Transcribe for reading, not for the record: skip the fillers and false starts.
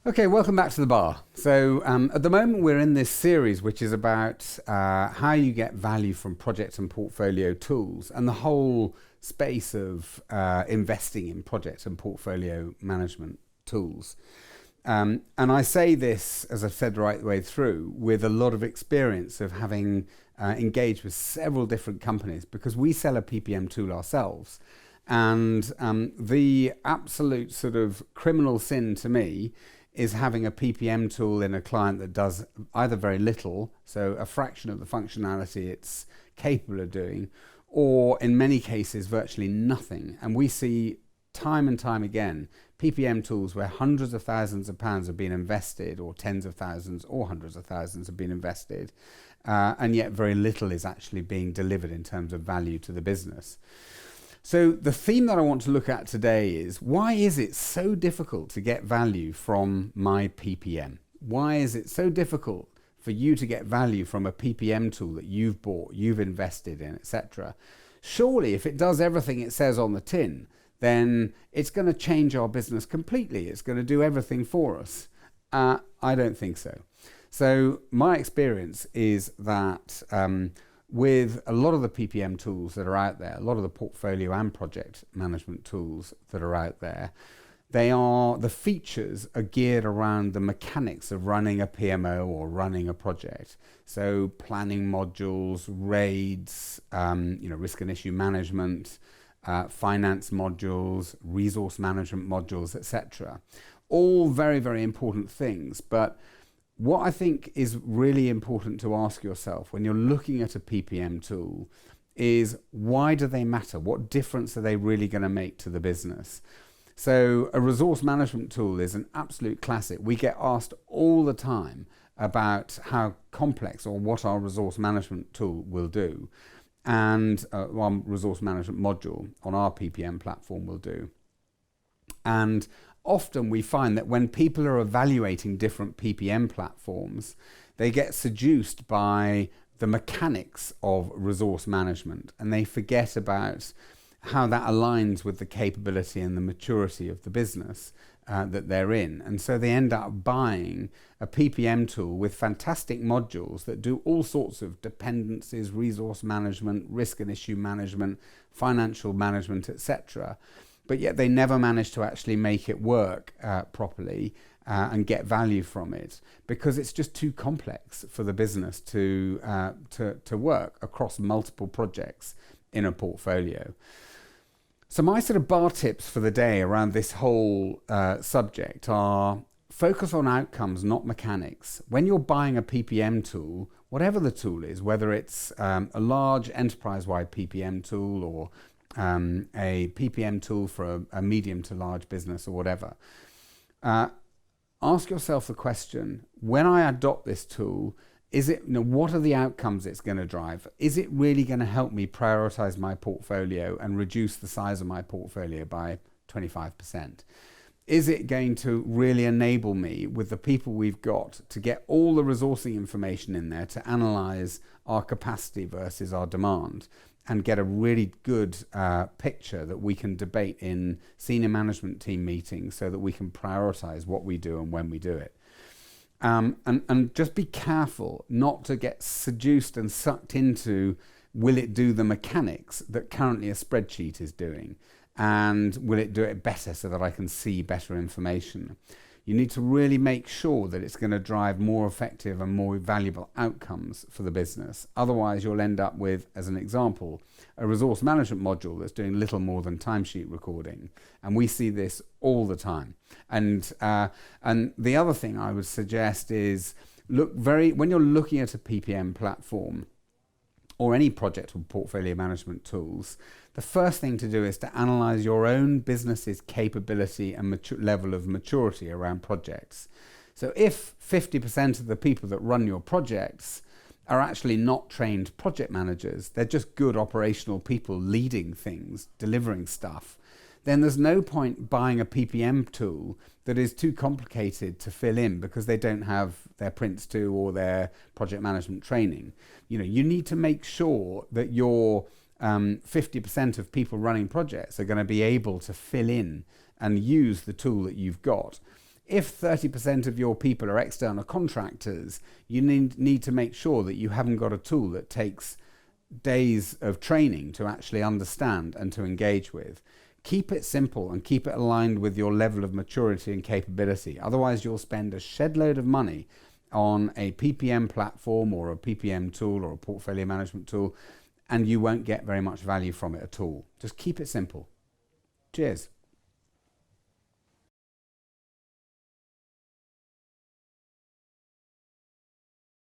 Okay, welcome back to the bar. So at the moment we're in this series which is about how you get value from project and portfolio tools and the whole space of investing in project and portfolio management tools. And I say this, as I've said right the way through, with a lot of experience of having engaged with several different companies because we sell a PPM tool ourselves. And the absolute sort of criminal sin to me is having a PPM tool in a client that does either very little, so a fraction of the functionality it's capable of doing, or in many cases virtually nothing. And we see time and time again PPM tools where hundreds of thousands of pounds have been invested, or tens of thousands or hundreds of thousands have been invested, and yet very little is actually being delivered in terms of value to the business. So the theme that I want to look at today is, why is it so difficult to get value from my PPM? Why is it so difficult for you to get value from a PPM tool that you've bought, you've invested in, etc.? Surely if it does everything it says on the tin, then it's going to change our business completely. It's going to do everything for us. I don't think so. So my experience is that with a lot of the PPM tools that are out there, a lot of the portfolio and project management tools that are out there, the features are geared around the mechanics of running a PMO or running a project. So planning modules, raids, risk and issue management, finance modules, resource management modules, etc. All very, very important things. But what I think is really important to ask yourself when you're looking at a PPM tool is, why do they matter? What difference are they really going to make to the business? So a resource management tool is an absolute classic. We get asked all the time about how complex or what our resource management tool will do, and one resource management module on our PPM platform will do. And often we find that when people are evaluating different PPM platforms, they get seduced by the mechanics of resource management, and they forget about how that aligns with the capability and the maturity of the business that they're in. And so they end up buying a PPM tool with fantastic modules that do all sorts of dependencies, resource management, risk and issue management, financial management, etc. But yet they never manage to actually make it work properly and get value from it, because it's just too complex for the business to work across multiple projects in a portfolio. So my sort of bar tips for the day around this whole subject are: focus on outcomes, not mechanics. When you're buying a PPM tool, whatever the tool is, whether it's a large enterprise-wide PPM tool or a PPM tool for a medium to large business or whatever, ask yourself the question: when I adopt this tool, what are the outcomes it's going to drive? Is it really going to help me prioritize my portfolio and reduce the size of my portfolio by 25%? Is it going to really enable me, with the people we've got, to get all the resourcing information in there to analyze our capacity versus our demand and get a really good picture that we can debate in senior management team meetings so that we can prioritize what we do and when we do it? And just be careful not to get seduced and sucked into, will it do the mechanics that currently a spreadsheet is doing? And will it do it better so that I can see better information? You need to really make sure that it's going to drive more effective and more valuable outcomes for the business. Otherwise, you'll end up with, as an example, a resource management module that's doing little more than timesheet recording. And we see this all the time. And the other thing I would suggest is, when you're looking at a PPM platform or any project or portfolio management tools, the first thing to do is to analyze your own business's capability and level of maturity around projects. So if 50% of the people that run your projects are actually not trained project managers, they're just good operational people leading things, delivering stuff, then there's no point buying a PPM tool that is too complicated to fill in because they don't have their Prince 2 or their project management training. You need to make sure that your 50% of people running projects are going to be able to fill in and use the tool that you've got If 30% of your people are external contractors, you need to make sure that you haven't got a tool that takes days of training to actually understand and to engage with. Keep it simple and keep it aligned with your level of maturity and capability. Otherwise, you'll spend a shed load of money on a PPM platform or a PPM tool or a portfolio management tool, and you won't get very much value from it at all. Just keep it simple. Cheers.